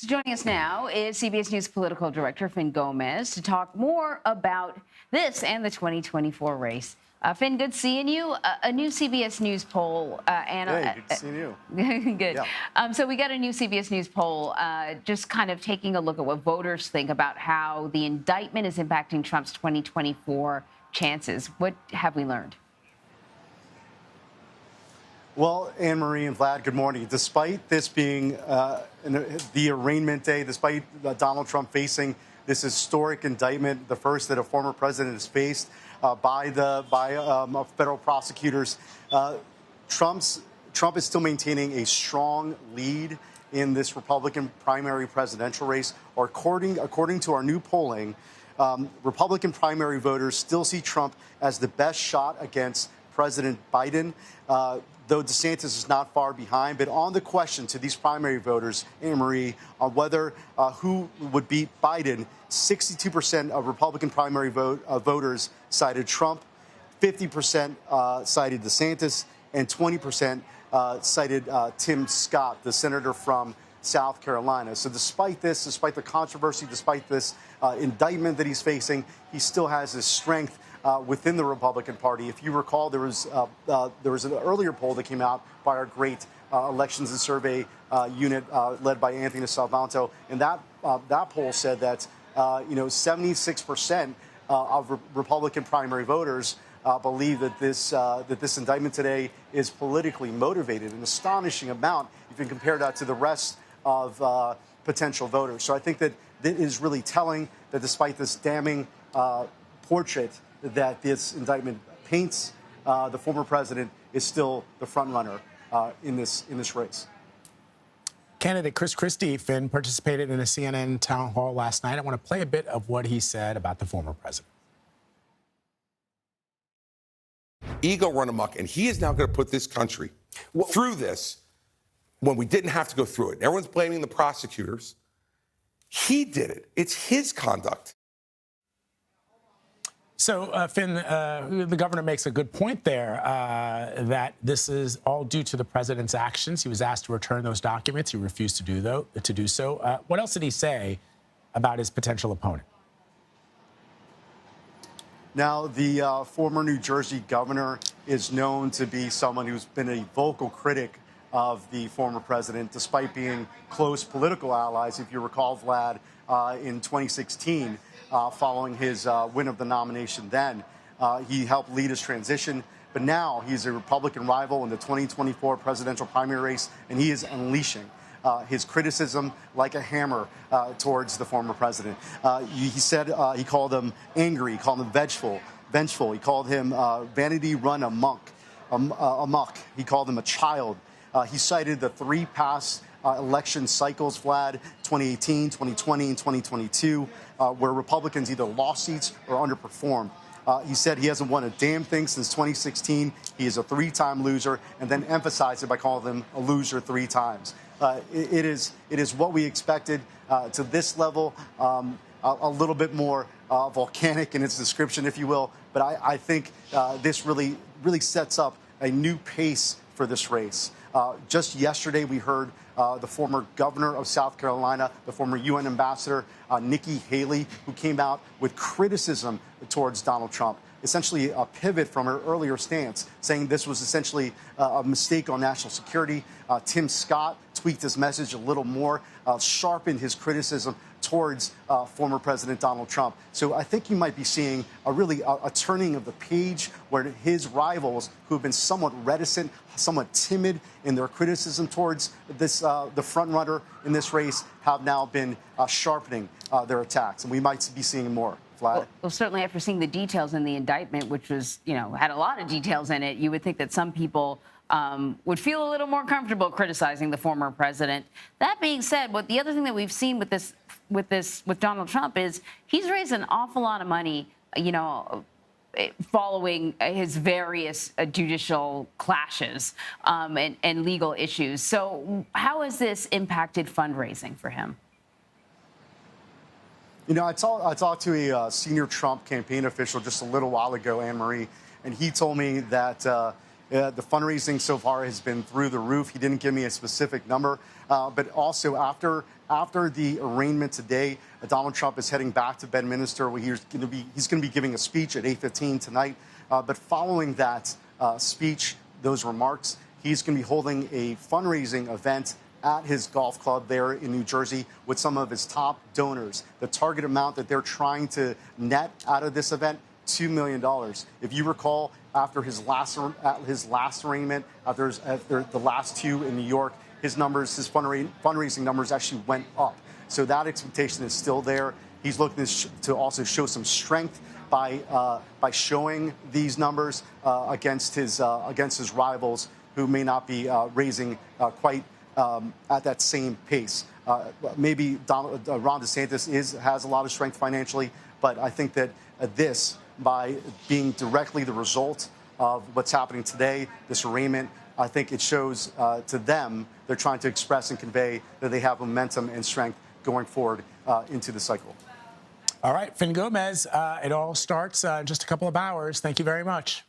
So joining us now is CBS News political director Fin Gómez to talk more about this and the 2024 race. Fin, good seeing you. A new CBS News poll. Hey, good seeing you. Good. Yeah. So we got a new CBS News poll just kind of taking a look at what voters think about how the indictment is impacting Trump's 2024 chances. What have we learned? Well, Anne-Marie and Vlad, good morning. Despite this being the arraignment day, despite Donald Trump facing this historic indictment, the first that a former president has faced by federal prosecutors, Trump is still maintaining a strong lead in this Republican primary presidential race. Or according to our new polling, Republican primary voters still see Trump as the best shot against President Biden, though DeSantis is not far behind. But on the question to these primary voters, Anne-Marie, on whether who would beat Biden, 62% of Republican primary voters cited Trump, 50% cited DeSantis, and 20% cited Tim Scott, the senator from South Carolina. So despite this, despite the controversy, despite this indictment that he's facing, he still has his strength within the Republican Party. If you recall, there was an earlier poll that came out by our great elections and survey unit led by Anthony Salvanto, and that poll said that 76% of Republican primary voters believe that this indictment today is politically motivated, an astonishing amount if you compare that to the rest of potential voters. So I think that it is really telling that despite this damning portrait that this indictment paints, the former president is still the front runner in this race. Candidate Chris Christie, Finn, participated in a CNN town hall last night. I want to play a bit of what he said about the former president. Ego run amok, and he is now going to put this country through this when we didn't have to go through it. Everyone's blaming the prosecutors. He did it. It's his conduct. So, Finn, the governor makes a good point there that this is all due to the president's actions. He was asked to return those documents. He refused to do so. What else did he say about his potential opponent? Now, the former New Jersey governor is known to be someone who's been a vocal critic of the former president, despite being close political allies. If you recall, Vlad, in 2016, following his win of the nomination then, he helped lead his transition. But now he's a Republican rival in the 2024 presidential primary race, and he is unleashing his criticism like a hammer towards the former president. He said he called him angry, he called him vengeful. He called him vanity run amok. He called him a child. He cited the three past election cycles, Vlad, 2018, 2020, and 2022, where Republicans either lost seats or underperformed. He said he hasn't won a damn thing since 2016. He is a three-time loser, and then emphasized it by calling him a loser three times. It is what we expected to this level, a little bit more volcanic in its description, if you will. But I think this really sets up a new pace for this race. Just yesterday, we heard the former governor of South Carolina, the former UN ambassador, Nikki Haley, who came out with criticism towards Donald Trump, essentially a pivot from her earlier stance, saying this was essentially a mistake on national security. Tim Scott tweaked his message a little more, sharpened his criticism towards former President Donald Trump. So I think you might be seeing a turning of the page where his rivals, who have been somewhat reticent, somewhat timid in their criticism towards this, the front runner in this race, have now been sharpening their attacks. And we might be seeing more. Vlad? Well, certainly after seeing the details in the indictment, which was, had a lot of details in it, you would think that some people would feel a little more comfortable criticizing the former president. That being said, the other thing that we've seen with Donald Trump is he's raised an awful lot of money, following his various judicial clashes and legal issues. So how has this impacted fundraising for him? I talked to a senior Trump campaign official just a little while ago, Anne-Marie, and he told me that the fundraising so far has been through the roof. He didn't give me a specific number, but also after After the arraignment today, Donald Trump is heading back to Bedminster, where he's going to be giving a speech at 8:15 tonight. But following that speech, those remarks, he's going to be holding a fundraising event at his golf club there in New Jersey with some of his top donors. The target amount that they're trying to net out of this event, $2 million. If you recall, after his last arraignment, after the last two in New York, his fundraising numbers actually went up. So that expectation is still there. He's looking to also show some strength by showing these numbers against his rivals, who may not be raising quite at that same pace. Maybe Ron DeSantis has a lot of strength financially, but I think that this, by being directly the result of what's happening today, this arraignment, I think it shows to them they're trying to express and convey that they have momentum and strength going forward into the cycle. All right, Fin Gómez, it all starts in just a couple of hours. Thank you very much.